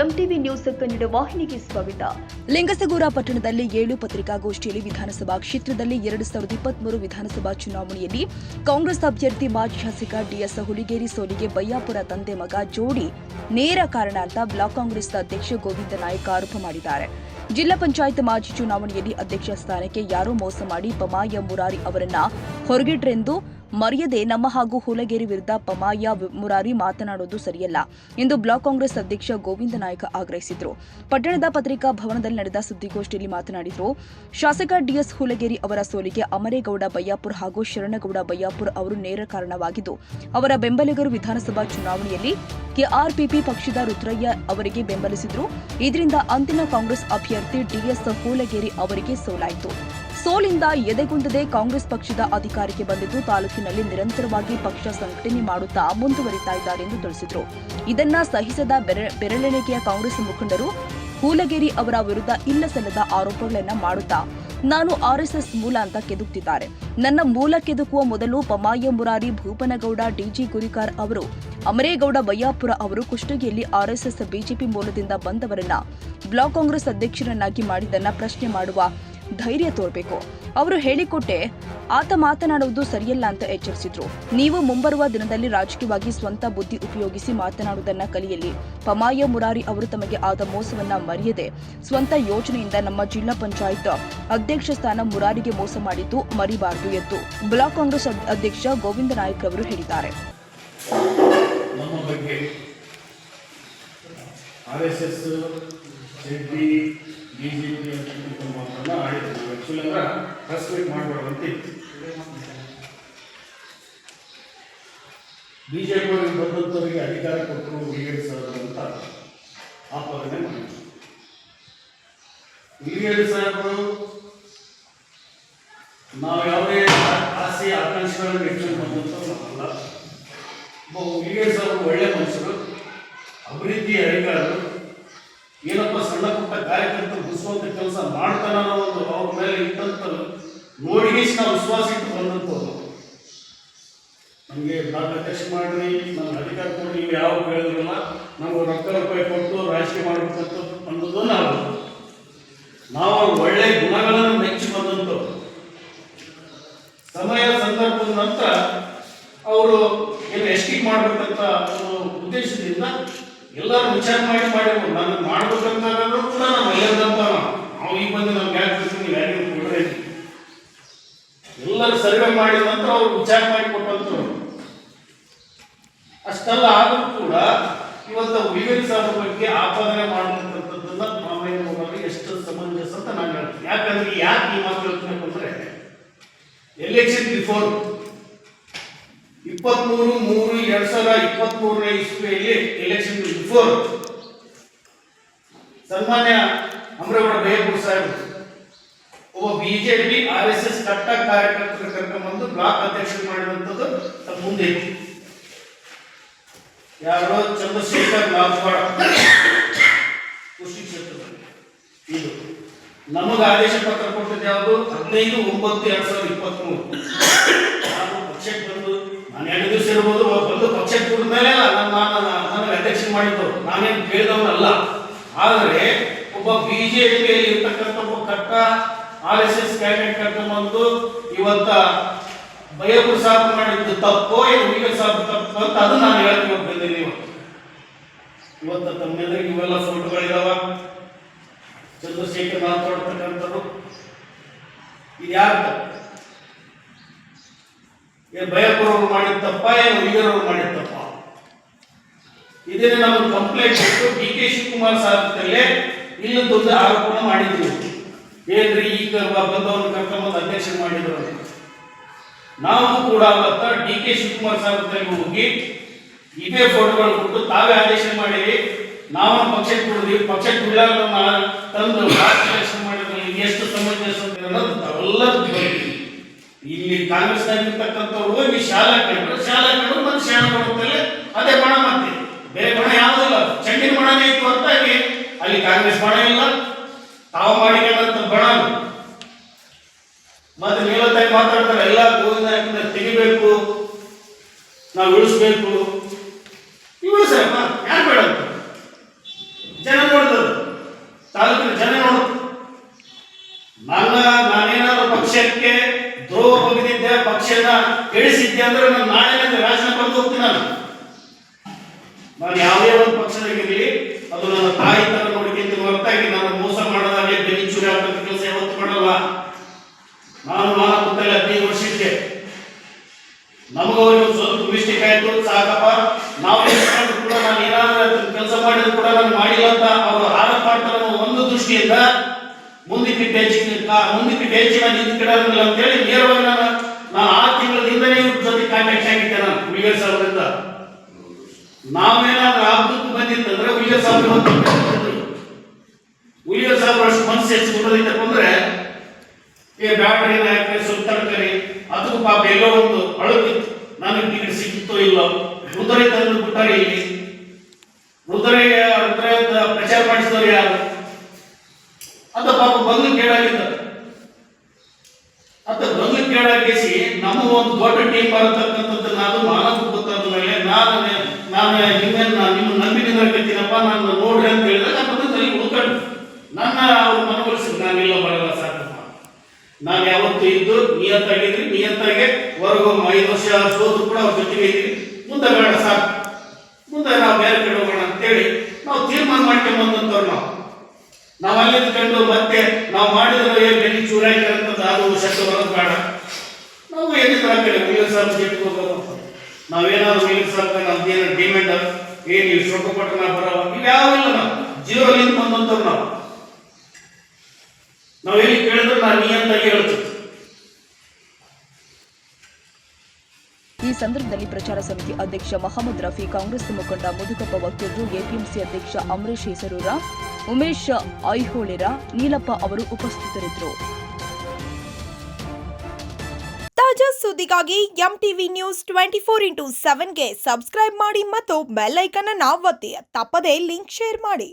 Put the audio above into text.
MTV news Kannada ವಾಹಿನಿಗೆ ಸ್ವಾಗತ. ಲಿಂಗಸಗೂರ ಪಟ್ಟಣದಲ್ಲಿ 7 ಪತ್ರಿಕಾಗೋಷ್ಠಿಯಲ್ಲಿ ವಿಧಾನಸಭಾ ಕ್ಷೇತ್ರದಲ್ಲಿ 2023 ವಿಧಾನಸಭಾ ಚುನಾವಣೆಯಲ್ಲಿ ಕಾಂಗ್ರೆಸ್ ಅಭ್ಯರ್ಥಿ ಮಾಜಿ ಶಾಸಕ ಡಿಎಸ್ ಹುಲಿಗೇರಿ ಸೋಲಿಗೆ ಬಯ್ಯಾಪುರ ತಂದೆ ಮಗ ಜೋಡಿ ನೇರ ಕಾರಣ ಅಂತ ಬ್ಲಾಕ್ ಕಾಂಗ್ರೆಸ್ ಅಧ್ಯಕ್ಷ ಗೋವಿಂದ ನಾಯ್ಕ ಆರೋಪ ಮಾಡಿದ್ದಾರೆ. ಜಿಲ್ಲಾ ಪಂಚಾಯತ್ ಮಾಜಿ ಚುನಾವಣೆಯಲ್ಲಿ ಅಧ್ಯಕ್ಷ ಸ್ಥಾನಕ್ಕೆ ಯಾರೋ ಮೋಸ ಮಾಡಿ ಪಮಾಯ ಮುರಾರಿ ಅವರನ್ನ ಹೊರಗಿಟ್ರೆಂದು ಮರೆಯದೆ ನಮ್ಮ ಹಾಗೂ ಹುಲಗೇರಿ ವಿರುದ್ಧ ಪಮಾಯ ಮುರಾರಿ ಮಾತನಾಡುವುದು ಸರಿಯಲ್ಲ ಎಂದು ಬ್ಲಾಕ್ ಕಾಂಗ್ರೆಸ್ ಅಧ್ಯಕ್ಷ ಗೋವಿಂದ ನಾಯ್ಕ ಆಗ್ರಹಿಸಿದರು. ಪಟ್ಟಣದ ಪತ್ರಿಕಾ ಭವನದಲ್ಲಿ ನಡೆದ ಸುದ್ದಿಗೋಷ್ಠಿಯಲ್ಲಿ ಮಾತನಾಡಿದರು. ಶಾಸಕ ಡಿಎಸ್ ಹುಲಗೇರಿ ಅವರ ಸೋಲಿಗೆ ಅಮರೇಗೌಡ ಬಯ್ಯಾಪುರ ಹಾಗೂ ಶರಣಗೌಡ ಬಯ್ಯಾಪುರ ಅವರು ನೇರ ಕಾರಣವಾಗಿದ್ದು, ಅವರ ಬೆಂಬಲಿಗರು ವಿಧಾನಸಭಾ ಚುನಾವಣೆಯಲ್ಲಿ ಕೆಆರ್ಪಿಪಿ ಪಕ್ಷದ ರುದ್ರಯ್ಯ ಅವರಿಗೆ ಬೆಂಬಲಿಸಿದರು. ಇದರಿಂದ ಅಂತಿಮ ಕಾಂಗ್ರೆಸ್ ಅಭ್ಯರ್ಥಿ ಡಿಎಸ್ ಹುಲಗೇರಿ ಅವರಿಗೆ ಸೋಲಾಯಿತು. ಸೋಲಿಂದ ಎದೆಗುಂದದೆ ಕಾಂಗ್ರೆಸ್ ಪಕ್ಷದ ಅಧಿಕಾರಕ್ಕೆ ಬಂದಿದ್ದು ತಾಲೂಕಿನಲ್ಲಿ ನಿರಂತರವಾಗಿ ಪಕ್ಷ ಸಂಘಟನೆ ಮಾಡುತ್ತಾ ಮುಂದುವರಿತಾ ಇದ್ದಾರೆ ಎಂದು ತಿಳಿಸಿದರು. ಇದನ್ನ ಸಹಿಸದ ಬೆರಳೆಣಿಕೆಯ ಕಾಂಗ್ರೆಸ್ ಮುಖಂಡರು ಹುಲಗೇರಿ ಅವರ ವಿರುದ್ಧ ಇಲ್ಲಸಲ್ಲದ ಆರೋಪಗಳನ್ನು ಮಾಡುತ್ತಾ ನಾನು ಆರ್ಎಸ್ಎಸ್ ಮೂಲ ಅಂತ ಕೆದಕುತ್ತಿದ್ದಾರೆ. ನನ್ನ ಮೂಲ ಕೆದಕುವ ಮೊದಲು ಪಮಾಯ ಮುರಾರಿ, ಭೂಪನಗೌಡ, ಡಿಜಿ ಗುರಿಕಾರ್ ಅವರು, ಅಮರೇಗೌಡ ಬಯ್ಯಾಪುರ ಅವರು ಕುಷ್ಟಗಿಯಲ್ಲಿ ಆರ್ಎಸ್ಎಸ್ ಬಿಜೆಪಿ ಮೂಲದಿಂದ ಬಂದವರನ್ನ ಬ್ಲಾಕ್ ಕಾಂಗ್ರೆಸ್ ಅಧ್ಯಕ್ಷರನ್ನಾಗಿ ಮಾಡಿದ್ದನ್ನ ಪ್ರಶ್ನೆ ಮಾಡುವ ಧೈರ್ಯ ತೋರಬೇಕು. ಅವರು ಹೇಳಿಕೊಟ್ಟೆ ಆತ ಮಾತನಾಡುವುದು ಸರಿಯಲ್ಲ ಅಂತ ಎಚ್ಚರಿಸಿದ್ರು. ನೀವು ಮುಂಬರುವ ದಿನದಲ್ಲಿ ರಾಜಕೀಯವಾಗಿ ಸ್ವಂತ ಬುದ್ಧಿ ಉಪಯೋಗಿಸಿ ಮಾತನಾಡುವುದನ್ನ ಕಲಿಯಲಿ. ಪಮಾಯ ಮುರಾರಿ ಅವರು ತಮಗೆ ಆದ ಮೋಸವನ್ನ ಮರೆಯದೆ ಸ್ವಂತ ಯೋಜನೆಯಿಂದ ನಮ್ಮ ಜಿಲ್ಲಾ ಪಂಚಾಯತ್ ಅಧ್ಯಕ್ಷ ಸ್ಥಾನ ಮುರಾರಿಗೆ ಮೋಸ ಮಾಡಿದ್ದು ಮರಿಬಾರದು ಎಂದು ಬ್ಲಾಕ್ ಕಾಂಗ್ರೆಸ್ ಅಧ್ಯಕ್ಷ ಗೋವಿಂದ ನಾಯ್ಕ ಅವರು ಹೇಳಿದ್ದಾರೆ. ಬಿಜೆಪಿ ಬಂದಂತವರಿಗೆ ಅಧಿಕಾರ ಕೊಟ್ಟರು ಹುಲಿಗೇರಿ ಸಾಹೇಬರು ಅಂತ ಆಪಾದನೆ ಮಾಡಿದ್ರು. ಹುಲಿಗೇರಿ ಸಾಹೇಬರು ನಾವು ಯಾವುದೇ ಆಸೆ ಆಕಾಂಕ್ಷೆಗಳನ್ನು ಇಟ್ಕೊಂಡು ಬಂದಂಥವ್ರು ಅಲ್ಲ. ಹುಲಿಗೇರಿ ಸಾಹೇಬರು ಒಳ್ಳೆ ಮನುಷ್ಯರು, ಅಭಿವೃದ್ಧಿ ಅಧಿಕಾರರು, ಏನಪ್ಪ ಸಣ್ಣ ಪುಟ್ಟ ಕಾರ್ಯಕರ್ತರು ಬುಸುವಂತ ಕೆಲಸ ಮಾಡ್ತಾನ ಒಂದು ಅವ್ರ ಮೇಲೆ ಇಟ್ಟಂತ ನೋಡಿಗಿಸಿ ನಾವು ವಿಶ್ವಾಸ ಇಟ್ಟು ಬಂದಂಥವ್ರು. ನಮಗೆ ಬ್ಲಾಕ್ ಅಧ್ಯಕ್ಷ ಮಾಡ್ರಿ, ನಮ್ಗೆ ಅಧಿಕಾರ ಕೊಡಿ, ನೀವು ಯಾವ ಕೇಳಿದ್ರಲ್ಲ, ನಮ್ಗೆ ರೊಕ್ಕ ರೂಪಾಯಿ ಕೊಟ್ಟು ರಾಜಕೀಯ ಮಾಡಬೇಕಂತ ಅನ್ನೋದು ನಾವು ಒಳ್ಳೆ ಗುಣಗಳನ್ನು ಮೆಚ್ಚಿ ಬಂದಂಥವ್ರು. ಸಮಯ ಸಂದರ್ಭದ ನಂತರ ಅವರು ಏನು ಎಸ್ಟಿಕ್ ಮಾಡ್ಬೇಕಂತ ಉದ್ದೇಶದಿಂದ ಎಲ್ಲರೂ ವಿಚಾರ ಮಾಡಿರ್ಬೋದು. ನಾನು ಮಾಡ್ಬೇಕಂತಾದ್ರೂ ಕೂಡ ನಾವು ಎಲ್ಲದಂತ ನಾವು ಈಗ ಬಂದು ನಮ್ಗೆ ಯಾಕೆ ನೀವು ಯಾರಿಗೂ ಕೊಡ್ರಿ ಎಲ್ಲರೂ ಸರ್ವೆ ಮಾಡಿದ ನಂತರ ಅವ್ರು ವಿಚಾರ ಮಾಡಿ ಕೊಟ್ಟಂತರು. ಅಷ್ಟೆಲ್ಲ ಆದರೂ ಕೂಡ ಇವತ್ತು ಹುಲಿಗೇರಿ ಸಾಹೇಬರ ಬಗ್ಗೆ ಆಪಾದನೆ ಮಾಡುವಂಥದ್ದನ್ನ ಮಾಮಯ್ಯನವರಿಗೆ ಎಷ್ಟು ಸಮಂಜಸ ಅಂತ ನಾನು ಹೇಳ್ತೀನಿ. ಯಾಕಂದ್ರೆ ಯಾಕೆ ಈ ಮಾತು ಹೇಳ್ತೀನಿ ಅಂದ್ರೆ, ಎಲೆಕ್ಷನ್ ಬಿಫೋರ್ 23/3/2023 ಇಸ್ವಿಯಲ್ಲಿ ಎಲೆಕ್ಷನ್ ಬಿಫೋರ್ ಸನ್ಮಾನ್ಯ ಅಮರೇಗೌಡ ಬಯ್ಯಾಪುರ ಸಾಹೇಬರು ಒಬ್ಬ ಬಿಜೆಪಿ ಆರ್ಎಸ್ಎಸ್ ಕಟ್ಟ ಕಾರ್ಯಕರ್ತರ ಕರ್ಕೊಂಡ್ಬಂದು ಬ್ಲಾಕ್ ಅಧ್ಯಕ್ಷ ಮಾಡಿರುವಂಥದ್ದು ತಮ್ಮ ಮುಂದೆ ಯಾರೋ ಚಂದ್ರಶೇಖರ್ ನಾಗವಾಡ ಕೃಷಿ ಕ್ಷೇತ್ರದಲ್ಲಿ. ಇದು ನಮಗೆ ಆದೇಶ ಪತ್ರ ಕೊಟ್ಟಿದ್ದು ಯಾವುದು 15/9/2023. ನಾನು ಪಕ್ಷಕ್ಕೆ ಬಂದು ನಾನು 2 ದಿವಸ ಇರ್ಬೋದು ಬಂದು ಪಕ್ಷಕ್ಕೆ ಕೂಡಿದ ಮೇಲೆ ನನಗೆ ಅಧ್ಯಕ್ಷ ಮಾಡಿದ್ದು, ನಾನೇನು ಕೇಳಿದವನಲ್ಲ. ಆದರೆ ಒಬ್ಬ ಬಿಜೆಪಿಯಲ್ಲಿ ಇರ್ತಕ್ಕಂಥ ಒಬ್ಬ ಕಟ್ಟ ಆರ್ಎಸ್ಎಸ್ ಕ್ಯಾಂಡಿಡೇಟ್ ಕರ್ಕೊಂಡ್ಬಂದು ಇವತ್ತ ಬಯ್ಯಾಪುರ ಸಾಹೇಬ್ ಮಾಡಿದ್ದು ತಪ್ಪೋ ಏನು ಹುಲಿಗೇರಿ ಸಾಹೇಬ್ ತಪ್ಪು ಅಂತ ಅದು ನಾನು ಹೇಳ್ತೀನಿ. ಬಂದಿದ್ದೀನಿ ಇವತ್ತು ತಮ್ಮೆಲ್ಲರಿಗೆ ಇವೆಲ್ಲ ಫೋಟೋಗಳಿದಾವ. ಚಂದ್ರಶೇಖರ್ ಮಾತಾಡ್ತಕ್ಕಂಥವ್ರು ಇದು ಯಾರು ಏನು ಬಯ್ಯಾಪುರ ಅವರು ಮಾಡಿದ ತಪ್ಪ ಏನು ಹುಲಿಗೇರಿ ಅವರು ಮಾಡಿದ ತಪ್ಪ? ಇದನ್ನೇ ನಾವು ಕಂಪ್ಲೇಂಟ್ ಕೊಟ್ಟು ಡಿ.ಕೆ. ಶಿವಕುಮಾರ್ ಸಾಹೇಬರಲ್ಲೇ ಇಲ್ಲದೊಂದು ಆರೋಪನ ಮಾಡಿದ್ವಿ. ಏನ್ರಿ ಈಗ ಬಂದವನ್ನ ಕರ್ಕೊಂಬಂದು ಅಧ್ಯಕ್ಷ ಮಾಡಿದ್ರು. ನಾವು ಕೂಡ ಅವತ್ತ ಡಿ.ಕೆ. ಶಿವಕುಮಾರ್ ಸಾಹೇಬರಲ್ಲಿ ಹೋಗಿ ಇದೇ ಫೋಟೋಗಳು ಕೊಟ್ಟು ತಾವೇ ಆದೇಶ ಮಾಡಿರಿ, ನಾವು ಪಕ್ಷಕ್ಕೆ ಕೊಡಿದ್ವಿ, ಪಕ್ಷಕ್ಕೆ ಬಿಡಲಾರ ತಂದು ಎಲೆಕ್ಷನ್ ಮಾಡಿದ್ರೆ ಎಷ್ಟು ಸಮಂಜಸ ಅಂತ ತಾವೆಲ್ಲರೂ ಇಲ್ಲಿ ಕಾಂಗ್ರೆಸ್ನಾಗಿರ್ತಕ್ಕಂಥವ್ರು ಹೋಗಿ ಶಾಲಾ ಕಣ್ಣು ಮತ್ತೆ ಶಾಣ ಮಾಡುತ್ತಲೇ ಅದೇ ಬಣ, ಮತ್ತೆ ಬೇರೆ ಬಣ ಯಾವುದಿಲ್ಲ, ಚಂಡಿನ ಬಣನೇ ಇತ್ತು ಹೊರತಾಗಿ ಅಲ್ಲಿ ಕಾಂಗ್ರೆಸ್ ಬಣ ಇಲ್ಲ, ತಾವು ಮಾಡಿಕೊಂಡಂತ ಬಣ. ಮತ್ತೆ ಮೇಲತ್ತಾಗಿ ಮಾತಾಡ್ತಾರೆ ಎಲ್ಲ ಗೋವಿಂದ ತೆಗಿಬೇಕು, ನಾವು ಉಳಿಸ್ಬೇಕು. ನೀವು ಉಳಿಸಪ್ಪ, ಯಾರು ಬೇಡ ಜನ ನೋಡಿದ್ರು, ತಾಲೂಕಿನ ಜನ ನೋಡಿದ್ರು. ನಾನೇನಾದ್ರು ಪಕ್ಷಕ್ಕೆ ದ್ರೋಹ ಬಗೆದಿದ್ದೆ, ಪಕ್ಷನ ಕೆಡಿಸಿದ್ದೆ ಅಂದ್ರೆ ನಾನು ನಾಳೆ ರಾಜೀನಾಮೆ ಬಂದು ಹೋಗ್ತೀನಿ. ನಾನು ಯಾವುದೇ ಒಂದು ಪಕ್ಷದಾಗಿರಲಿ ಅದು ನನ್ನ ತಾಯಿ ತರ ನೋಡಿಕೊಂಡು ಹೊರತಾಗಿ ನಾನು ಮೋಸ ಮಾಡೋದಾಗಲಿ ಬೆನ್ನಿ ಚೂರಿ ಹಾಕೋದು ಕೆಲಸ ಯಾವತ್ತು ಮಾಡಲ್ಲ. ನಾನು ಮಾನಪುತ್ತಲ್ಲಿ 15 ವರ್ಷಕ್ಕೆ ನಮಗವ್ರಿಗೆ ಸ್ವಲ್ಪ ಮಿಸ್ಟೇಕ್ ಆಯ್ತು, ಸಾಕಪ್ಪ ನಾವು ಕೂಡ ನಾನು ಏನಾದ್ರೂ ಕೆಲಸ ಮಾಡಿದ್ರು ಕೂಡ ನಾನು ಮಾಡಿಲ್ಲ ಅಂತ ಅವರು ಆರೋಪ ಮಾಡ್ತಾರೆ ಒಂದು ದೃಷ್ಟಿಯಿಂದ ಮುಂದಕ್ಕೆ ಹೆಚ್ಚಿನ ನಿಂತ್ಕಿಡೋದಿಲ್ಲ ಅಂತ ಹೇಳಿ ನೇರವಾಗಿ ನಾನು 6 ತಿಂಗಳಿಂದಲೇ ಇವ್ರ ಜೊತೆ ಕಾಂಟ್ಯಾಕ್ಟ್ ಆಗಿದ್ದೆ. ನಾನು ಹುಲಿಗೇರ್ ಸಾಹೇಬರಿಂದ ನಾವೇನಾದ್ರೂ ಹಬ್ಬಕ್ಕೆ ಬಂದಿತ್ತಂದ್ರೆ ಹುಲಿಗೇರ್ ಸಾಹೇಬ್ ಅಷ್ಟು ಮನಸ್ಸು ಹೆಚ್ಚಿಕೊಳ್ಳೋದಿದ್ದಪ್ಪ ಅಂದ್ರೆ ಬ್ಯಾಟ್ರಿ ಹಾಕಿ ಸ್ವಲ್ಪ ತಡ್ಕರಿ ಅದಕ್ಕೂ ಪಾಪ ಎಲ್ಲೋ ಒಂದು ಅಳುತ್ತಿತ್ತು, ನನಗೆ ಟಿಕೆಟ್ ಸಿಕ್ಕಿತ್ತೋ ಇಲ್ಲ. ಹೃದಯ ತಂದು ಬಿಟ್ಟಾರೆ ಇಲ್ಲಿ. ಹೃದಯ ಪ್ರಚಾರ ಮಾಡಿಸಿದವ್ರು ಯಾರು? ಅದ ಪಾಪ ಬಂದು ಕೇಳಾಗಿದ್ದ. ಅದ ಬಂದು ಕೇಳಾಗಿಸಿ ನಮ್ಮ ಒಂದು ದೊಡ್ಡ ಟೀಮ್ ಬರತಕ್ಕಂಥದ್ದು ನಾನು ಮಾನವ ಗೊತ್ತಾದ ಮೇಲೆ ನಾನು ನಿಮ್ಮ ನಂಬಿಕೆಯಿಂದ ಕತ್ತೀನಪ್ಪ, ನಾನು ನೋಡ್ರಿ ಅಂತ ಹೇಳಿದಾಗ ನಾನು ತಲೆ ಹುಡ್ಕೊಂಡು ನನ್ನ ಅವ್ರು ಮನವೊಲಿಸಿದ್ರು. ನಾನೆಲ್ಲ ಬರಲ್ಲ ಸಾಕಪ್ಪ, ನಾನು ಯಾವತ್ತು ಇದ್ದು ನಿಯತ್ತಾಗಿದ್ರಿ, ನಿಯತ್ತಾಗೆ ಹೊರಗೊಮ್ಮೆ 5 ವರ್ಷ ಸೋತು ಕೂಡ ಅವ್ರ ಜೊತೆಗೆ ಇದ್ರಿ, ಮುಂದೆ ಬೇಡ ಸಾಕು, ಮುಂದೆ ನಾವು ಬೇರೆ ಕಡೆ ಹೋಗೋಣ ಅಂತೇಳಿ ನಾವು ತೀರ್ಮಾನ ಮಾಡ್ಕೊಂಬಂದಂತವ್ರು. ನಾವು ಅಲ್ಲಿದ್ಕೊಂಡು ಮತ್ತೆ ನಾವು ಮಾಡಿದ್ರೆ ಬೆನ್ನಿ ಚೂರಾಯ್ತಾರಂತದ್ದು ಅದು ಶಬ್ದ ಬರೋದು ಬೇಡ. ನಾವು ಏನಿದ್ರೆ ಆ ಕಡೆ ಹುಲಿಗೇರ್ ಸಾಹೇಬ್ ಜೊತೆಗೆ ಹೋಗೋದು. ನಾವೇನಾದ್ರು ಹುಲಿಗೇರ್ ಸಾಹೇಬ್ ನಮ್ದೇನು ಡಿಮ್ಯಾಂಡ್ ಏನು ಇಷ್ಟು ರೊಕ್ಕ ಕೊಟ್ಟರೆ ನಾವು ಬರೋ ಇವ್ಯಾವಿಲ್ಲ. ನಾವು ಜೀರೋಲಿಂದ ಬಂದಂತವ್ರು. ನಾವು ಎಲ್ಲಿ ಕೇಳಿದ್ರೆ ನಾನು ನಿಯಂತಾಗಿ ಹೇಳ್ತೀವಿ. ಈ ಸಂದರ್ಭದಲ್ಲಿ ಪ್ರಚಾರ ಸಮಿತಿ ಅಧ್ಯಕ್ಷ ಮಹಮ್ಮದ್ ರಫಿ, ಕಾಂಗ್ರೆಸ್ ಮುಖಂಡ ಮುದುಕಪ್ಪ ವಕೀಲರು, ಎಪಿಎಂಸಿ ಅಧ್ಯಕ್ಷ ಅಮರೇಶ್ ಹೆಸರೂರ, ಉಮೇಶ್ ಐಹೊಳೆರ, ನೀಲಪ್ಪ ಅವರು ಉಪಸ್ಥಿತರಿದ್ದರು. ತಾಜಾ ಸುದ್ದಿಗಾಗಿ ಎಂಟಿವಿ ನ್ಯೂಸ್ 24/7ಗೆ ಸಬ್ಸ್ಕ್ರೈಬ್ ಮಾಡಿ ಮತ್ತು ಬೆಲ್ ಐಕಾನ್ ಅನ್ನು ಒತ್ತಿ. ತಪ್ಪದೇ ಲಿಂಕ್ ಶೇರ್ ಮಾಡಿ.